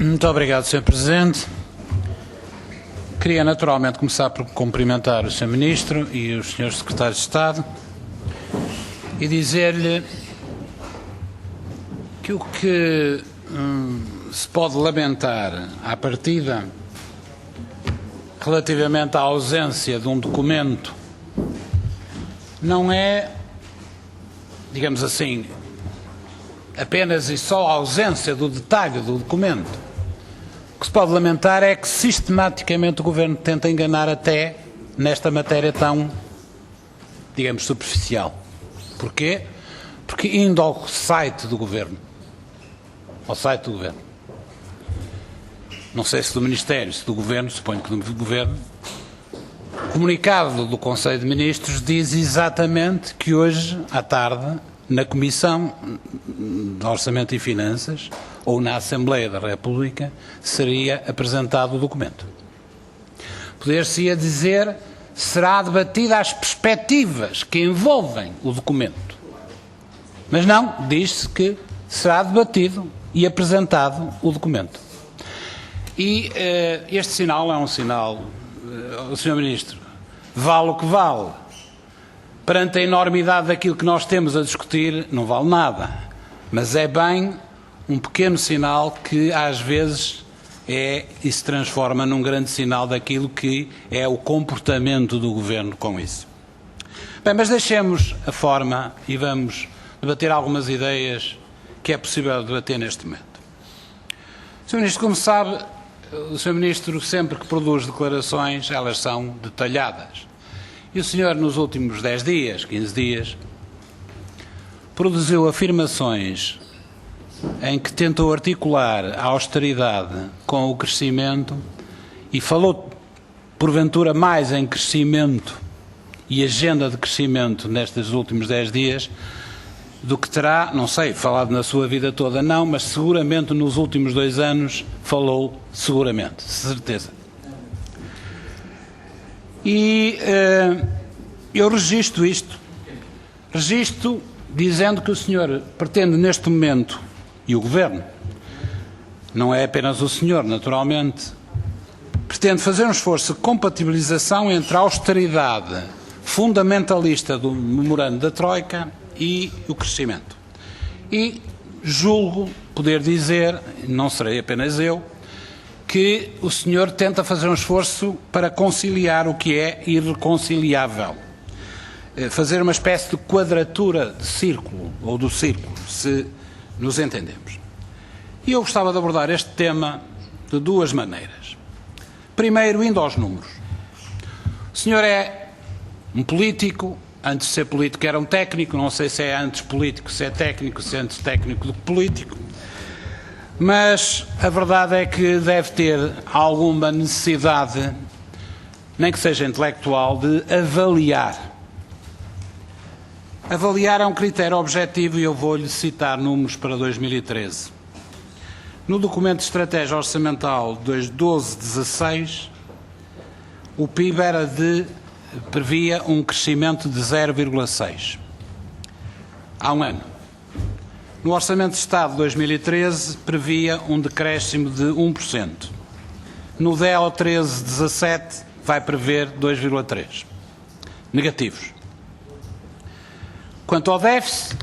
Muito obrigado, Sr. Presidente. Queria naturalmente começar por cumprimentar o Sr. Ministro e os Srs. Secretários de Estado e dizer-lhe que o que se pode lamentar à partida relativamente à ausência de um documento não é, digamos assim, apenas e só a ausência do detalhe do documento. O que se pode lamentar é que sistematicamente o Governo tenta enganar até nesta matéria tão, digamos, superficial. Porquê? Porque indo ao site do Governo, não sei se do Ministério, se do Governo, suponho que do Governo, o comunicado do Conselho de Ministros diz exatamente que hoje, à tarde, na Comissão de Orçamento e Finanças, ou na Assembleia da República, seria apresentado o documento. Poder-se-ia dizer, será debatida as perspectivas que envolvem o documento. Mas não, diz-se que será debatido e apresentado o documento. E este sinal é um sinal, Sr. Ministro, vale o que vale. Perante a enormidade daquilo que nós temos a discutir, não vale nada. Mas é bem um pequeno sinal que, às vezes, e se transforma num grande sinal daquilo que é o comportamento do Governo com isso. Bem, mas deixemos a forma e vamos debater algumas ideias que é possível debater neste momento. Sr. Ministro, como sabe, o Sr. Ministro, sempre que produz declarações, elas são detalhadas. E o senhor, nos últimos 10 dias, 15 dias, produziu afirmações em que tentou articular a austeridade com o crescimento e falou, porventura, mais em crescimento e agenda de crescimento nestes últimos 10 dias do que terá, não sei, falado na sua vida toda, não, mas seguramente nos últimos 2 anos falou, seguramente, certeza. E eu registro isto. Registro dizendo que o senhor pretende neste momento, e o Governo, não é apenas o senhor, naturalmente, pretende fazer um esforço de compatibilização entre a austeridade fundamentalista do memorando da Troika e o crescimento. E julgo poder dizer, não serei apenas eu, que o senhor tenta fazer um esforço para conciliar o que é irreconciliável. Fazer uma espécie de quadratura de círculo, ou do círculo, se nos entendemos. E eu gostava de abordar este tema de 2 maneiras. Primeiro, indo aos números. O senhor é um político, antes de ser político era um técnico, não sei se é antes político, se é técnico, se é antes técnico do que político, mas a verdade é que deve ter alguma necessidade, nem que seja intelectual, de avaliar. Avaliar é um critério objetivo e eu vou-lhe citar números para 2013. No documento de estratégia orçamental de 12-16, o PIB previa um crescimento de 0,6 há um ano. No Orçamento de Estado de 2013, previa um decréscimo de 1%. No DEO 13-17, vai prever 2,3%. Negativos. Quanto ao déficit,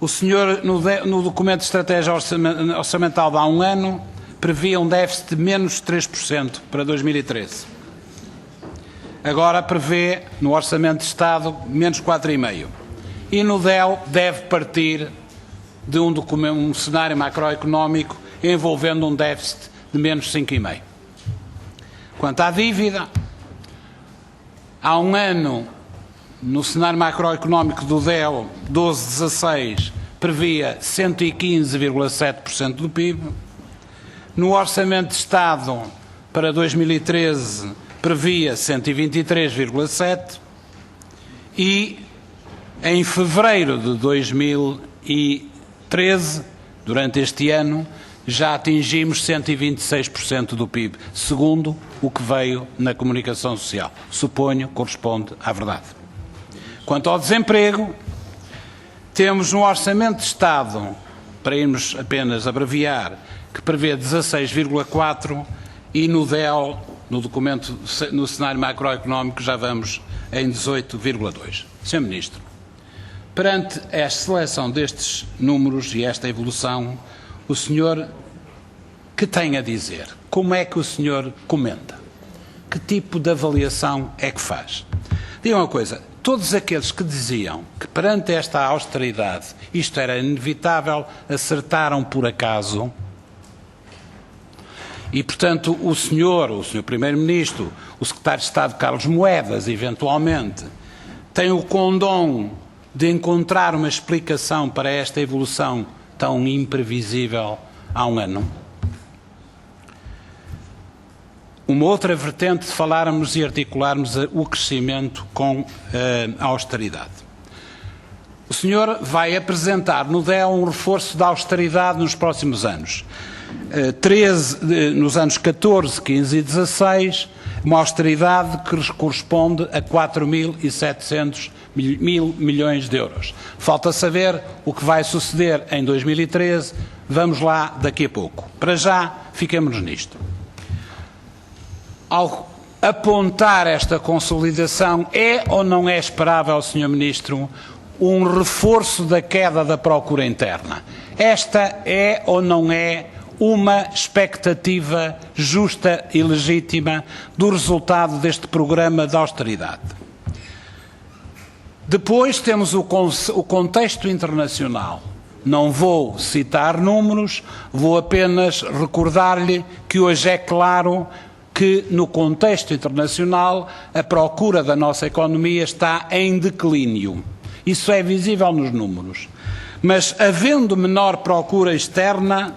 o senhor, no documento de estratégia orçamental de há um ano, previa um déficit de menos 3% para 2013. Agora prevê, no Orçamento de Estado, menos 4,5%. E no DEO deve partir de um cenário macroeconómico envolvendo um déficit de menos 5,5%. Quanto à dívida, há um ano, no cenário macroeconómico do DEO 12-16, previa 115,7% do PIB. No Orçamento de Estado para 2013, previa 123,7%. E em fevereiro de 2013, durante este ano, já atingimos 126% do PIB, segundo o que veio na comunicação social. Suponho que corresponde à verdade. Quanto ao desemprego, temos no Orçamento de Estado, para irmos apenas abreviar, que prevê 16,4 e no DEL, no documento, no cenário macroeconómico, já vamos em 18,2. Sr. Ministro, perante a seleção destes números e esta evolução, o senhor que tem a dizer? Como é que o senhor comenta? Que tipo de avaliação é que faz? Diga uma coisa, todos aqueles que diziam que perante esta austeridade isto era inevitável, acertaram por acaso? E, portanto, o senhor Primeiro-Ministro, o Secretário de Estado Carlos Moedas, eventualmente, tem o condão de encontrar uma explicação para esta evolução tão imprevisível há um ano? Uma outra vertente de falarmos e articularmos o crescimento com a austeridade. O senhor vai apresentar no DEL um reforço da austeridade nos próximos anos. Nos anos 14, 15 e 16, uma austeridade que corresponde a 4.700 mil milhões de euros. Falta saber o que vai suceder em 2013, vamos lá daqui a pouco. Para já, fiquemos nisto. Ao apontar esta consolidação, é ou não é esperável, Sr. Ministro, um reforço da queda da procura interna? Esta é ou não é uma expectativa justa e legítima do resultado deste programa de austeridade? Depois temos o contexto internacional. Não vou citar números, vou apenas recordar-lhe que hoje é claro que no contexto internacional a procura da nossa economia está em declínio. Isso é visível nos números. Mas havendo menor procura externa,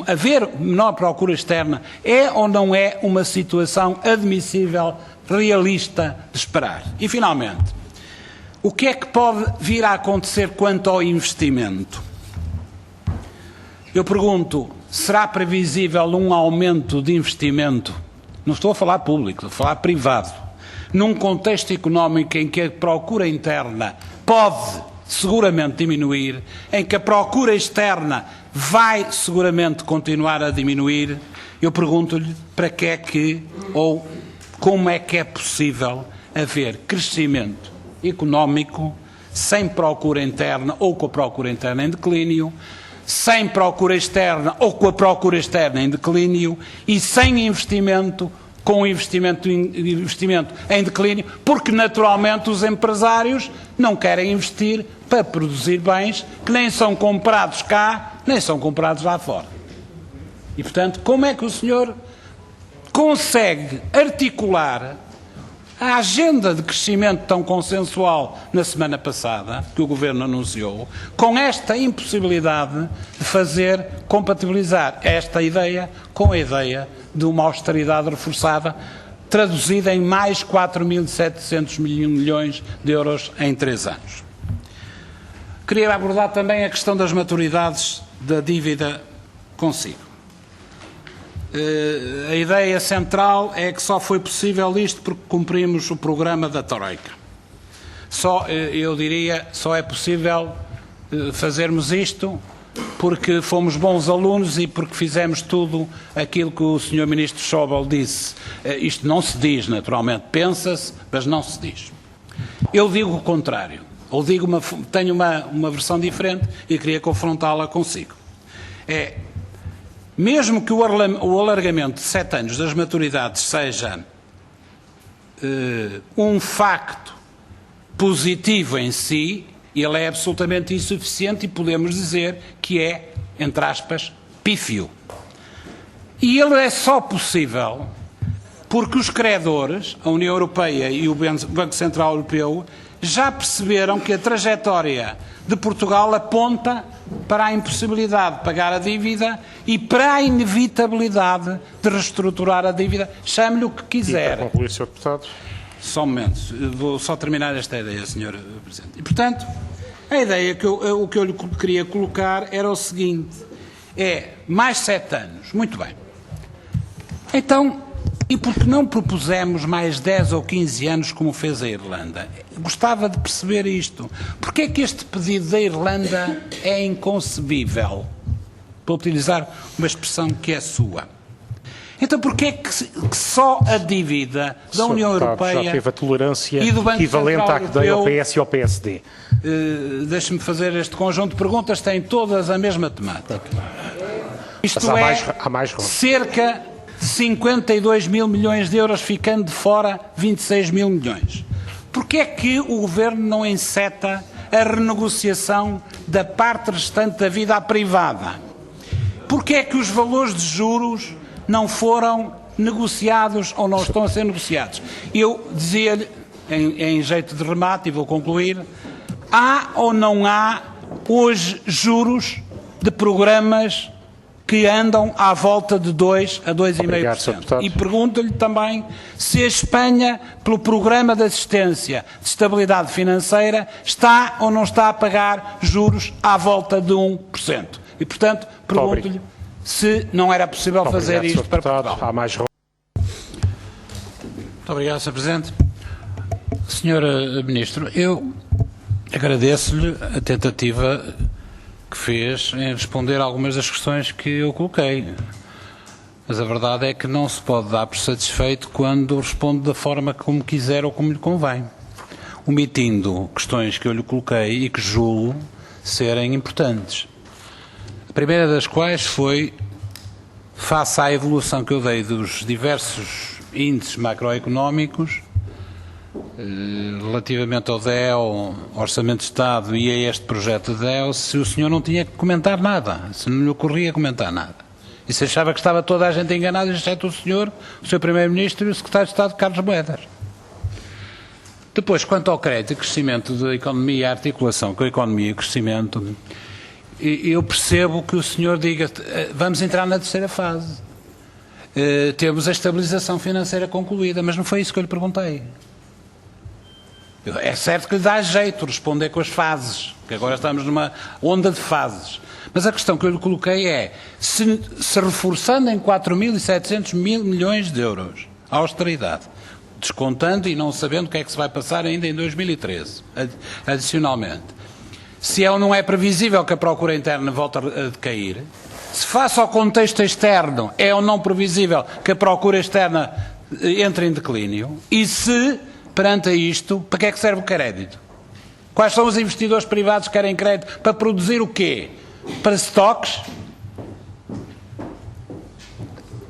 haver menor procura externa é ou não é uma situação admissível, realista de esperar? E finalmente, o que é que pode vir a acontecer quanto ao investimento? Eu pergunto, será previsível um aumento de investimento? Não estou a falar público, estou a falar privado. Num contexto económico em que a procura interna pode seguramente diminuir, em que a procura externa vai seguramente continuar a diminuir, eu pergunto-lhe para que é que, ou como é que é possível haver crescimento económico sem procura interna ou com a procura interna em declínio, sem procura externa ou com a procura externa em declínio e sem investimento, com investimento em declínio, porque naturalmente os empresários não querem investir para produzir bens que nem são comprados cá, nem são comprados lá fora. E, portanto, como é que o senhor consegue articular a agenda de crescimento tão consensual na semana passada, que o Governo anunciou, com esta impossibilidade de compatibilizar esta ideia com a ideia de uma austeridade reforçada, traduzida em mais 4.700 milhões de euros em 3 anos? Queria abordar também a questão das maturidades da dívida consigo. A ideia central é que só foi possível isto porque cumprimos o programa da Troika. Eu diria, só é possível fazermos isto porque fomos bons alunos e porque fizemos tudo aquilo que o Sr. Ministro Schäuble disse. Isto não se diz, naturalmente, pensa-se, mas não se diz. Eu digo o contrário, ou tenho uma versão diferente e queria confrontá-la consigo. Mesmo que o alargamento de 7 anos das maturidades seja um facto positivo em si, ele é absolutamente insuficiente e podemos dizer que é, entre aspas, pífio. E ele é só possível porque os credores, a União Europeia e o Banco Central Europeu, já perceberam que a trajetória de Portugal aponta para a impossibilidade de pagar a dívida e para a inevitabilidade de reestruturar a dívida. Chame-lhe o que quiser. E para concluir, Sr. Deputado. Só um momento. Vou só terminar esta ideia, Sr. Presidente. E, portanto, a ideia o que eu lhe queria colocar era o seguinte. Mais 7 anos. Muito bem. Então, e por que não propusemos mais 10 ou 15 anos como fez a Irlanda? Gostava de perceber isto. Porque é que este pedido da Irlanda é inconcebível? para utilizar uma expressão que é sua. Então, porquê é que só a dívida da União Europeia já teve a tolerância e do Banco equivalente Central à que dei ao Europeu, PS e ao PSD? Deixe-me fazer este conjunto de perguntas, têm todas a mesma temática. Isto Há mais cerca de 52 mil milhões de euros, ficando de fora 26 mil milhões. Porquê é que o Governo não enceta a renegociação da parte restante da vida privada? Porquê é que os valores de juros não foram negociados ou não estão a ser negociados? Eu dizia-lhe, em jeito de remate, e vou concluir, há ou não há hoje juros de programas que andam à volta de 2 a 2,5%. E pergunto-lhe também se a Espanha, pelo Programa de Assistência de Estabilidade Financeira, está ou não está a pagar juros à volta de 1%. E, portanto, pergunto-lhe se não era possível fazer isto para Portugal. Há mais... Muito obrigado, Sr. Presidente. Sr. Ministro, eu agradeço-lhe a tentativa que fez em responder a algumas das questões que eu coloquei. Mas a verdade é que não se pode dar por satisfeito quando responde da forma como quiser ou como lhe convém, omitindo questões que eu lhe coloquei e que julgo serem importantes. A primeira das quais foi, face à evolução que eu dei dos diversos índices macroeconómicos, relativamente ao DEO, Orçamento de Estado e a este projeto de DEO, se o senhor não tinha que comentar nada, se não lhe ocorria comentar nada. E se achava que estava toda a gente enganada, exceto o senhor, o Sr. Primeiro-Ministro e o Secretário de Estado, Carlos Moedas. Depois, quanto ao crédito e crescimento da economia e a articulação com a economia e o crescimento, eu percebo que o senhor diga, vamos entrar na terceira fase. Temos a estabilização financeira concluída, mas não foi isso que eu lhe perguntei. É certo que lhe dá jeito responder com as fases, que agora estamos numa onda de fases. Mas a questão que eu lhe coloquei é, se reforçando em 4.700 mil milhões de euros a austeridade, descontando e não sabendo o que é que se vai passar ainda em 2013, adicionalmente, se é ou não é previsível que a procura interna volte a decair, se face ao contexto externo é ou não previsível que a procura externa entre em declínio, e se, perante isto, para que é que serve o crédito? Quais são os investidores privados que querem crédito? Para produzir o quê? Para estoques?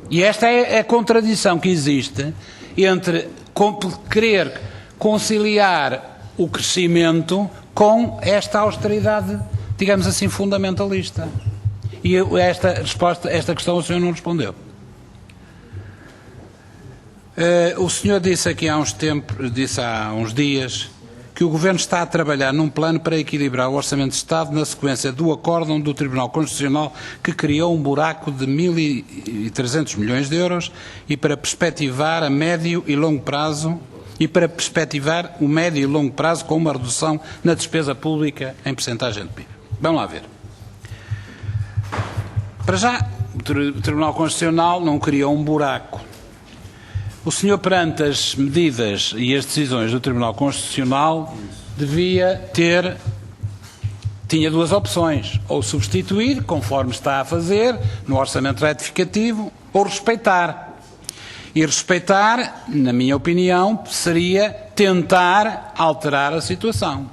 E esta é a contradição que existe entre querer conciliar o crescimento com esta austeridade, digamos assim, fundamentalista. E esta questão o senhor não respondeu. O senhor disse aqui há uns dias que o Governo está a trabalhar num plano para equilibrar o Orçamento de Estado na sequência do acórdão do Tribunal Constitucional que criou um buraco de 1.300 milhões de euros e para perspectivar a médio e longo prazo o médio e longo prazo com uma redução na despesa pública em percentagem de PIB. Vamos lá ver. Para já, o Tribunal Constitucional não criou um buraco. O senhor, perante as medidas e as decisões do Tribunal Constitucional, tinha duas opções, ou substituir, conforme está a fazer, no orçamento retificativo, ou respeitar. E respeitar, na minha opinião, seria tentar alterar a situação.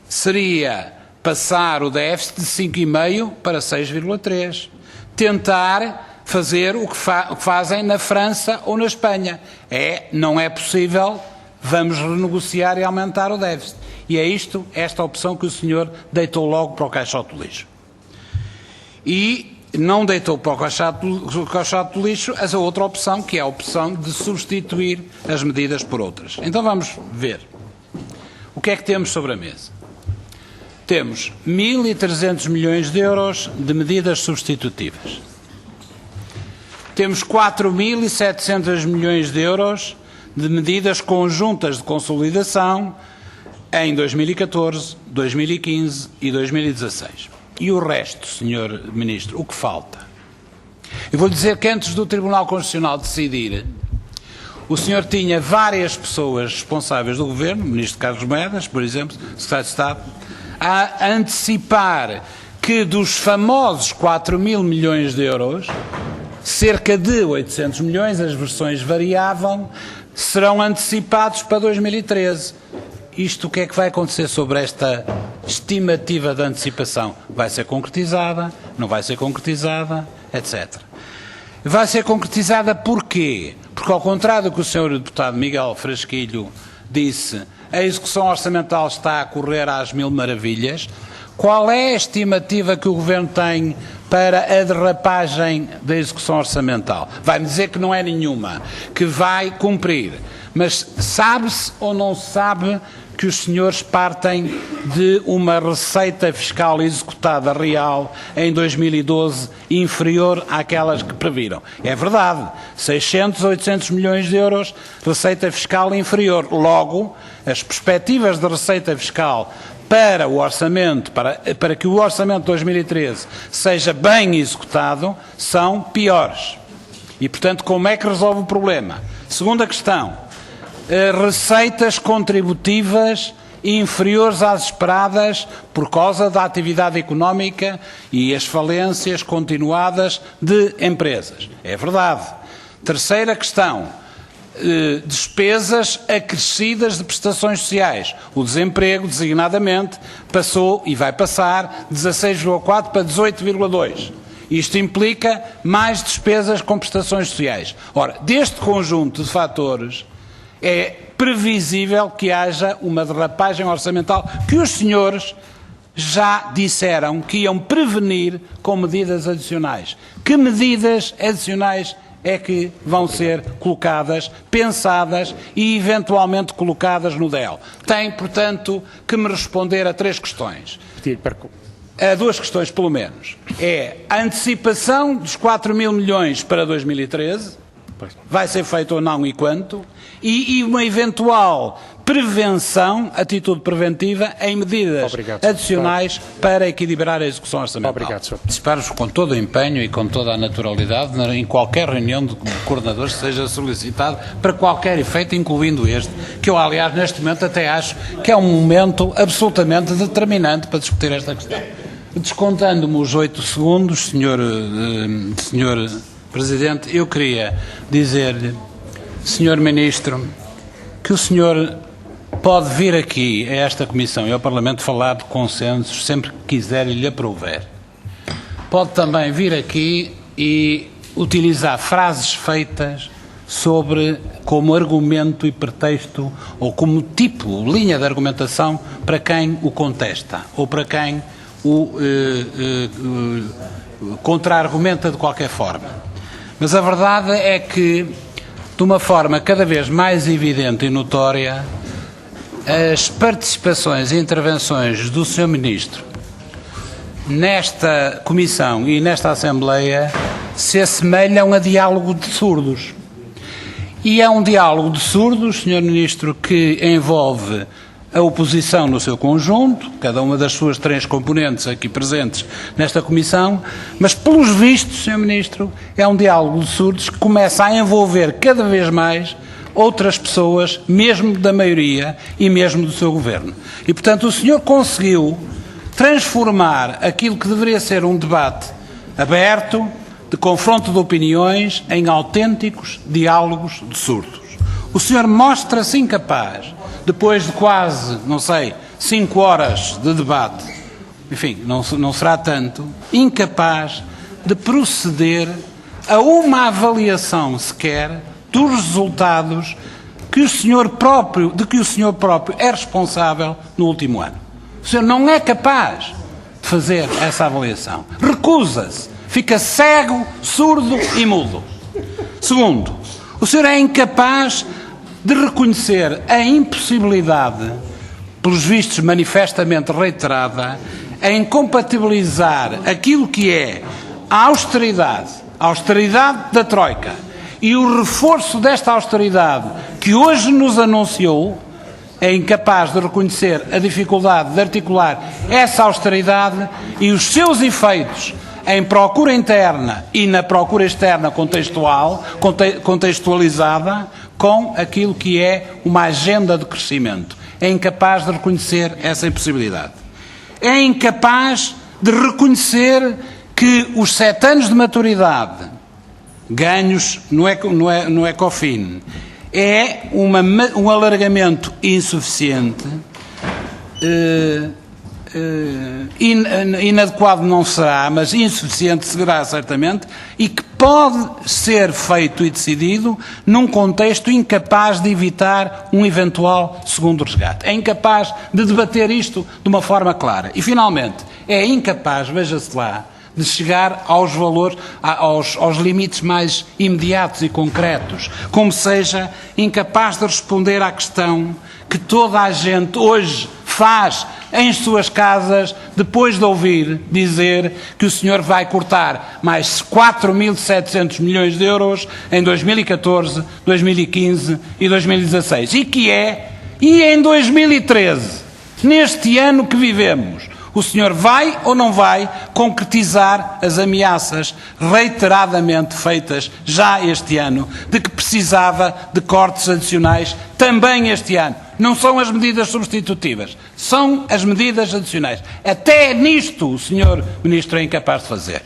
Seria passar o déficit de 5,5 para 6,3. Tentar fazer o que fazem na França ou na Espanha. Não é possível, vamos renegociar e aumentar o déficit. E é esta opção que o senhor deitou logo para o caixote do lixo. E não deitou para o caixote do lixo a outra opção, que é a opção de substituir as medidas por outras. Então vamos ver. O que é que temos sobre a mesa? Temos 1.300 milhões de euros de medidas substitutivas. Temos 4.700 milhões de euros de medidas conjuntas de consolidação em 2014, 2015 e 2016. E o resto, Sr. Ministro, o que falta? Eu vou dizer que antes do Tribunal Constitucional decidir, o senhor tinha várias pessoas responsáveis do Governo, o Ministro Carlos Moedas, por exemplo, Secretário de Estado, a antecipar que dos famosos 4.000 milhões de euros, cerca de 800 milhões, as versões variavam, serão antecipados para 2013. Isto o que é que vai acontecer sobre esta estimativa de antecipação? Vai ser concretizada, não vai ser concretizada, etc. Vai ser concretizada porquê? Porque, ao contrário do que o Sr. Deputado Miguel Frasquilho disse, a execução orçamental está a correr às mil maravilhas. Qual é a estimativa que o Governo tem para a derrapagem da execução orçamental? Vai-me dizer que não é nenhuma, que vai cumprir. Mas sabe-se ou não se sabe que os senhores partem de uma receita fiscal executada real em 2012 inferior àquelas que previram? É verdade, 600, 800 milhões de euros, receita fiscal inferior. Logo, as perspectivas de receita fiscal para o orçamento, para que o orçamento de 2013 seja bem executado, são piores. E, portanto, como é que resolve o problema? Segunda questão, receitas contributivas inferiores às esperadas por causa da atividade económica e as falências continuadas de empresas. É verdade. Terceira questão, despesas acrescidas de prestações sociais. O desemprego, designadamente, passou e vai passar de 16,4 para 18,2. Isto implica mais despesas com prestações sociais. Ora, deste conjunto de fatores, é previsível que haja uma derrapagem orçamental que os senhores já disseram que iam prevenir com medidas adicionais. Que medidas adicionais é que vão ser colocadas, pensadas e eventualmente colocadas no DEL? Tem, portanto, que me responder a 3 questões. A 2 questões, pelo menos. É a antecipação dos 4.000 milhões para 2013, vai ser feito ou não e quanto, e uma eventual prevenção, atitude preventiva, em medidas adicionais para equilibrar a execução orçamental. Obrigado, Sr. Disparo-vos com todo o empenho e com toda a naturalidade em qualquer reunião de coordenadores que seja solicitado para qualquer efeito, incluindo este, que eu, aliás, neste momento até acho que é um momento absolutamente determinante para discutir esta questão. Descontando-me os 8 segundos, Sr. Presidente, eu queria dizer-lhe, Sr. Ministro, que o senhor pode vir aqui a esta Comissão e ao Parlamento falar de consensos sempre que quiser e lhe aprouver. Pode também vir aqui e utilizar frases feitas como argumento e pretexto ou como tipo, linha de argumentação para quem o contesta ou para quem o contra-argumenta de qualquer forma. Mas a verdade é que, de uma forma cada vez mais evidente e notória, as participações e intervenções do Sr. Ministro nesta Comissão e nesta Assembleia se assemelham a diálogo de surdos. E é um diálogo de surdos, Sr. Ministro, que envolve a oposição no seu conjunto, cada uma das suas 3 componentes aqui presentes nesta Comissão, mas, pelos vistos, Sr. Ministro, é um diálogo de surdos que começa a envolver cada vez mais outras pessoas, mesmo da maioria e mesmo do seu Governo. E, portanto, o senhor conseguiu transformar aquilo que deveria ser um debate aberto, de confronto de opiniões, em autênticos diálogos de surdos. O senhor mostra-se incapaz, depois de quase, 5 horas de debate, enfim, não será tanto, incapaz de proceder a uma avaliação sequer dos resultados de que o senhor próprio é responsável no último ano. O senhor não é capaz de fazer essa avaliação. Recusa-se, fica cego, surdo e mudo. Segundo, o senhor é incapaz de reconhecer a impossibilidade, pelos vistos manifestamente reiterada, em compatibilizar aquilo que é a austeridade da Troika e o reforço desta austeridade que hoje nos anunciou, é incapaz de reconhecer a dificuldade de articular essa austeridade e os seus efeitos em procura interna e na procura externa contextualizada com aquilo que é uma agenda de crescimento. É incapaz de reconhecer essa impossibilidade. É incapaz de reconhecer que os 7 anos de maturidade ganhos no Ecofin é um alargamento insuficiente, inadequado não será, mas insuficiente será certamente, e que pode ser feito e decidido num contexto incapaz de evitar um eventual segundo resgate. É incapaz de debater isto de uma forma clara. E, finalmente, é incapaz, veja-se lá, de chegar aos valores, aos limites mais imediatos e concretos, como seja incapaz de responder à questão que toda a gente hoje faz em suas casas, depois de ouvir dizer que o senhor vai cortar mais 4.700 milhões de euros em 2014, 2015 e 2016. E em 2013, neste ano que vivemos, o senhor vai ou não vai concretizar as ameaças reiteradamente feitas já este ano de que precisava de cortes adicionais também este ano? Não são as medidas substitutivas, são as medidas adicionais. Até nisto o senhor Ministro é incapaz de fazer.